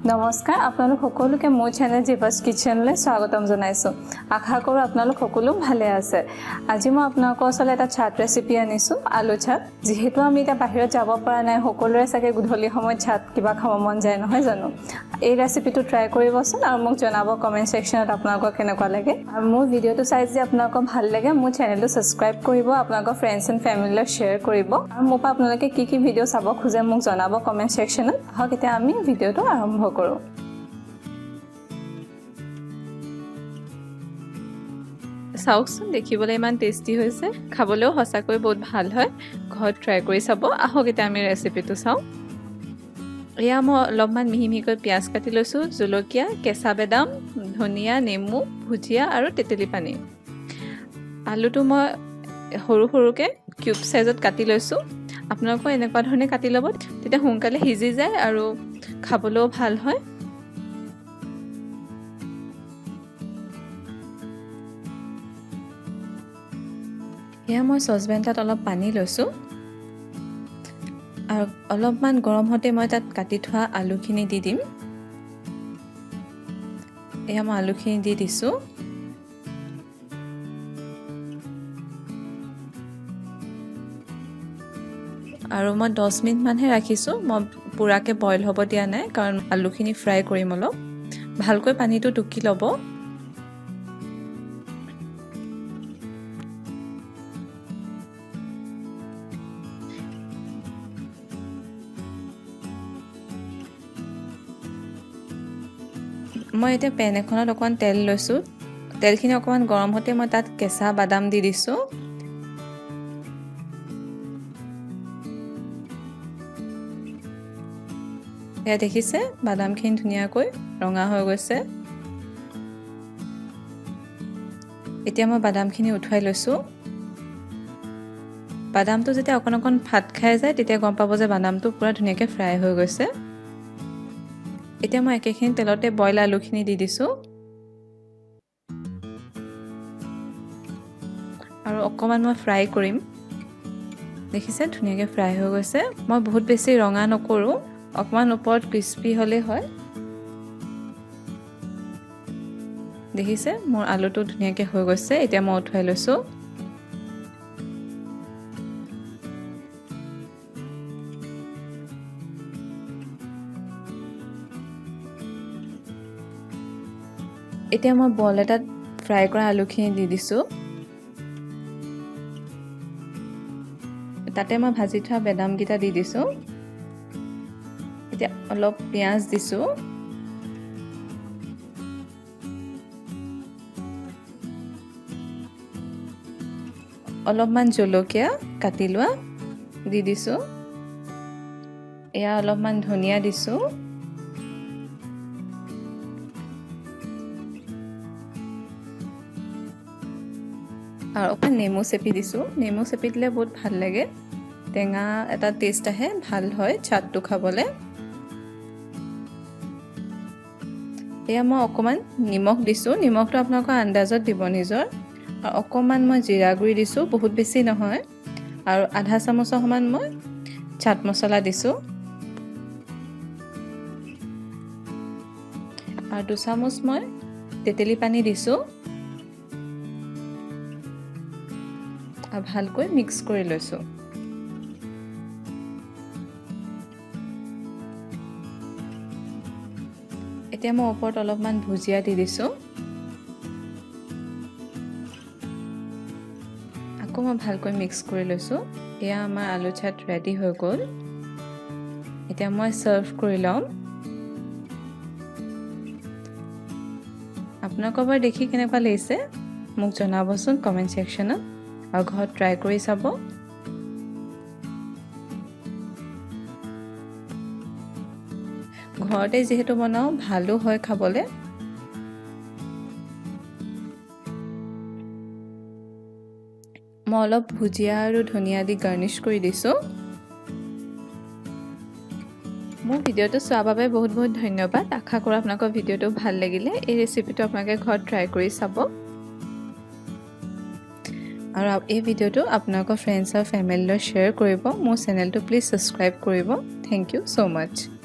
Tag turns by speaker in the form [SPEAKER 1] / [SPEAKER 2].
[SPEAKER 1] নমস্কাৰ আপোনালোক সকলোকে মোৰ চেনেল জীৱাছ কিচেনলৈ স্বাগতম জনাইছো আশা কৰো আপোনালোক সকলো ভালে আছে আজি মই আপোনালোকৰ ওচৰলৈ এটা চাট ৰেচিপি আনিছো আলু চাট যেহেতু আমি এটা বাহিৰত যাব পৰা নাই সকলোৰে চাগে গধূলি সময়ত চাট কিবা খাব মন যায় নহয় জানো এই ৰেচিপিটো ট্ৰাই কৰিবচোন আৰু মোক জনাব কমেন্ট সেকশনত আপোনালোকৰ কেনেকুৱা লাগে আৰু মোৰ ভিডিওটো চাই যদি আপোনালোকৰ ভাল লাগে মোৰ চেনেলটো সাবস্ক্ৰাইব কৰিব আপোনালোকৰ ফ্ৰেণ্ডছ এণ্ড ফেমিলিলৈ শ্বেয়াৰ কৰিব আৰু মোৰ পৰা আপোনালোকে কি ভিডিও চাব খোজে মোক জনাব কমেন্ট সেকশনত আহক এতিয়া আমি ভিডিওটো আৰম্ভ কৰো চাওকচোন দেখিবলৈ ইমান টেস্টি হৈছে খাবলৈও হসাকৈ বহুত ভাল হয় ঘৰত ট্ৰাই কৰি চাব আহক এতিয়া আমি ৰেচিপিটো চাওঁ এয়া মই অলপমান মিহিমিহিকৈ পিয়াজ কাটি লৈছোঁ জলকীয়া কেঁচা বেদাম ধনিয়া নেমু ভুজিয়া আৰু তেতেলী পানী আলুটো মই সৰু সৰুকৈ কিউব সাইজত কাটি লৈছোঁ আপোনালোকৰ এনেকুৱা ধৰণে কাটি ল'ব তেতিয়া সোনকালে সিজি যায় আৰু খাবলৈও ভাল হয় এয়া মই সসপেনটাত অলপ পানী লৈছোঁ আৰু অলপমান গৰম হতে মই তাত কাটি থোৱা আলুখিনি দি দিম এয়া মই আলুখিনি দি দিছোঁ আৰু মই 10 মিনিট মানহে ৰাখিছোঁ মই পুৰাকে বইল হ'ব দিয়া নাই কাৰণ আলুখিনি ফ্ৰাই কৰিম অলপ ভালকৈ পানীটো টুকি ল'ব মই এতিয়া পেন এখনত অকমান তেল লৈছোঁ তেলখিনি অকমান গৰম হতে মই তাত কেঁচা বাদাম দি দিছোঁ এয়া দেখিছে বাদামখিনি ধুনীয়াকৈ ৰঙা হৈ গৈছে এতিয়া মই বাদামখিনি উঠাই লৈছোঁ বাদামটো যেতিয়া অকণ ফাট খাই যায় তেতিয়া গম পাব যে বাদামটো পুৰা ধুনীয়াকৈ ফ্ৰাই হৈ গৈছে এতিয়া মই একেখিনি তেলতে বইল আলুখিনি দি দিছোঁ আৰু অকমান মই ফ্ৰাই কৰিম দেখিছে ধুনীয়াকৈ ফ্ৰাই হৈ গৈছে মই বহুত বেছি ৰঙা নকৰোঁ অকমান ওপৰত ক্ৰিস্পি হ'লে হয় দেখিছে মোৰ আলুটো ধুনীয়াকৈ হৈ গৈছে এতিয়া মই উঠাই লৈছোঁ এতিয়া মই বল এটাত ফ্ৰাই কৰা আলুখিনি দি দিছোঁ তাতে মই ভাজি থোৱা বেদামকেইটা দি দিছোঁ এতিয়া অলপ পিয়াজ দিছোঁ অলপমান জলকীয়া কাটি লোৱা দি দিছোঁ এয়া অলপমান ধনিয়া দিছোঁ আৰু অকণ নেমু চেপি দিছোঁ নেমু চেপি দিলে বহুত ভাল লাগে টেঙা এটা টেষ্ট আহে ভাল হয় চাটটো খাবলৈ এয়া মই অকণমান নিমখ দিছোঁ নিমখটো আপোনালোকৰ আন্দাজত দিব নিজৰ আৰু অকণমান মই জিৰা গুড়ি দিছোঁ বহুত বেছি নহয় আৰু আধা চামুচৰ সমান মই চাট মছলা দিছোঁ আৰু 2 চামুচ মই তেতেলী পানী দিছোঁ আৰু ভালকৈ মিক্স কৰি লৈছোঁ এতিয়া মই ওপৰত অলপমান ভুজিয়া দি দিছোঁ আকৌ মই ভালকৈ মিক্স কৰি লৈছোঁ এয়া আমাৰ আলু চাট ৰেডি হৈ গ'ল এতিয়া মই সাৰ্ভ কৰি লম আপোনালোকৰ বাৰু দেখি কেনেকুৱা লাগিছে মোক জনাবচোন কমেন্ট সেকশনত আৰু ঘৰত ট্ৰাই কৰি চাব ঘৰতে যেহেতু বনাও ভালো হয় খাবলৈ মই অলপ ভুজিয়া আৰু ধনিয়া দি গাৰ্নিশ কৰি দিছোঁ মোৰ ভিডিওটো চোৱাৰ বাবে বহুত বহুত ধন্যবাদ আশা কৰোঁ আপোনালোকৰ ভিডিওটো ভাল লাগিলে এই ৰেচিপিটো আপোনালোকে ঘৰত ট্ৰাই কৰি চাব আৰু এই ভিডিওটো আপোনালোকৰ ফ্ৰেণ্ডছ আৰু ফেমিলিলৈ শ্বেয়াৰ কৰিব মোৰ চেনেলটো প্লিজ সাবস্ক্ৰাইব কৰিব থ্যাংক ইউ সো মাচ